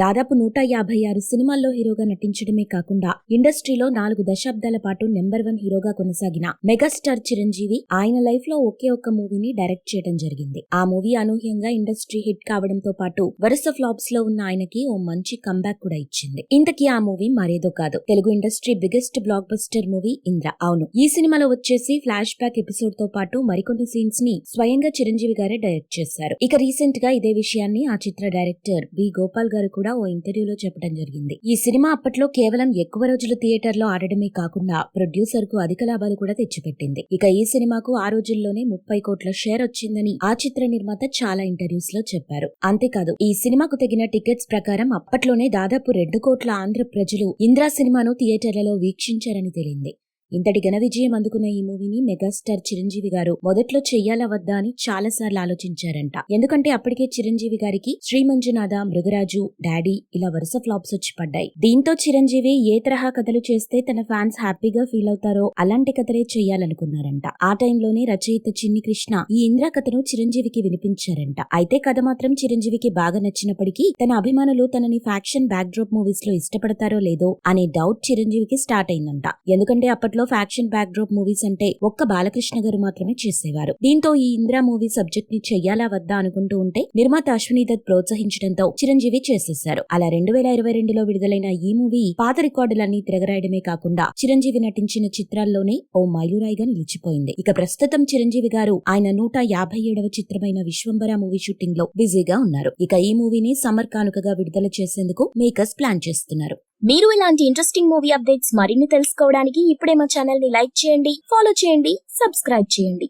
దాదాపు 156 సినిమాల్లో హీరోగా నటించడమే కాకుండా ఇండస్ట్రీలో 4 దశాబ్దాల పాటు నెంబర్ 1 హీరోగా కొనసాగిన మెగాస్టార్ చిరంజీవి ఆయన లైఫ్ లో ఒకే ఒక్క మూవీని డైరెక్ట్ చేయడం జరిగింది. ఆ మూవీ అనూహ్యంగా ఇండస్ట్రీ హిట్ కావడంతో పాటు వరుస ఫ్లాప్స్ లో ఉన్న ఆయనకి ఓ మంచి కంబ్యాక్ కూడా ఇచ్చింది. ఇంతకీ ఆ మూవీ మరేదో కాదు, Telugu industry biggest block buster movie Indra. అవును, ఈ సినిమాలో వచ్చేసి ఫ్లాష్ బ్యాక్ ఎపిసోడ్ తో పాటు మరికొన్ని సీన్స్ ని స్వయంగా చిరంజీవి గారే డైరెక్ట్ చేశారు. ఇక రీసెంట్ గా ఇదే విషయాన్ని ఆ చిత్ర డైరెక్టర్ బి గోపాల్ గారు కూడా ఓ ఇంటర్వ్యూలో చెప్పడం జరిగింది. ఈ సినిమా అప్పట్లో కేవలం ఎక్కువ రోజులు థియేటర్ లో ఆడడమే కాకుండా ప్రొడ్యూసర్ కు అధిక లాభాలు కూడా తెచ్చిపెట్టింది. ఇక ఈ సినిమాకు ఆ రోజుల్లోనే 30 కోట్ల షేర్ వచ్చిందని ఆ చిత్ర నిర్మాత చాలా ఇంటర్వ్యూస్ లో చెప్పారు. అంతేకాదు, ఈ సినిమాకు తగిన టికెట్స్ ప్రకారం అప్పట్లోనే దాదాపు 2 కోట్ల ఆంధ్ర ప్రజలు ఇంద్రా సినిమాను థియేటర్లలో వీక్షించారని తేలింది. ఇంతటి ఘన విజయం అందుకున్న ఈ మూవీని మెగాస్టార్ చిరంజీవి గారు మొదట్లో చెయ్యాలా వద్దా అని చాలా సార్లు ఆలోచించారంట. ఎందుకంటే అప్పటికే చిరంజీవి గారికి శ్రీమంజునాథ, మృగరాజు, డాడీ ఇలా వరుస ఫ్లాప్స్ వచ్చి పడ్డాయి. దీంతో చిరంజీవి ఏ తరహా కథలు చేస్తే తన ఫ్యాన్స్ హ్యాపీగా ఫీల్ అవుతారో అలాంటి కథలే చెయ్యాలనుకున్నారంట. ఆ టైంలోనే రచయిత చిన్ని కృష్ణ ఈ ఇంద్ర కథను చిరంజీవికి వినిపించారంట. అయితే కథ మాత్రం చిరంజీవికి బాగా నచ్చినప్పటికీ తన అభిమానులు తనని ఫ్యాక్షన్ బ్యాక్ డ్రాప్ మూవీస్ లో ఇష్టపడతారో లేదో అనే డౌట్ చిరంజీవికి స్టార్ట్ అయిందంట. ఎందుకంటే అప్పట్లో ఫ్యాక్షన్ బ్యాక్ డ్రాప్ మూవీస్ అంటే ఒక్క బాలకృష్ణ గారు మాత్రమే చేసేవారు. దీంతో ఈ ఇంద్రా మూవీ సబ్జెక్ట్ ని చెయ్యాలా వద్దా అనుకుంటూ ఉంటే నిర్మాత అశ్విని దత్ ప్రోత్సహించడంతో చిరంజీవి చేసేశారు. అలా 2022లో విడుదలైన ఈ మూవీ పాత రికార్డులన్నీ తిరగరాయడమే కాకుండా చిరంజీవి నటించిన చిత్రాల్లోనే ఓ మైలురాయిగా నిలిచిపోయింది. ఇక ప్రస్తుతం చిరంజీవి గారు ఆయన 157వ చిత్రమైన విశ్వంబర మూవీ షూటింగ్ లో బిజీగా ఉన్నారు. ఇక ఈ మూవీని సమ్మర్ కానుకగా విడుదల చేసేందుకు మేకర్స్ ప్లాన్ చేస్తున్నారు. మీరు ఇలాంటి ఇంట్రెస్టింగ్ మూవీ అప్డేట్స్ మరిన్ని తెలుసుకోవడానికి ఇప్పుడే మా ఛానల్ ని లైక్ చేయండి, ఫాలో చేయండి, సబ్స్క్రైబ్ చేయండి.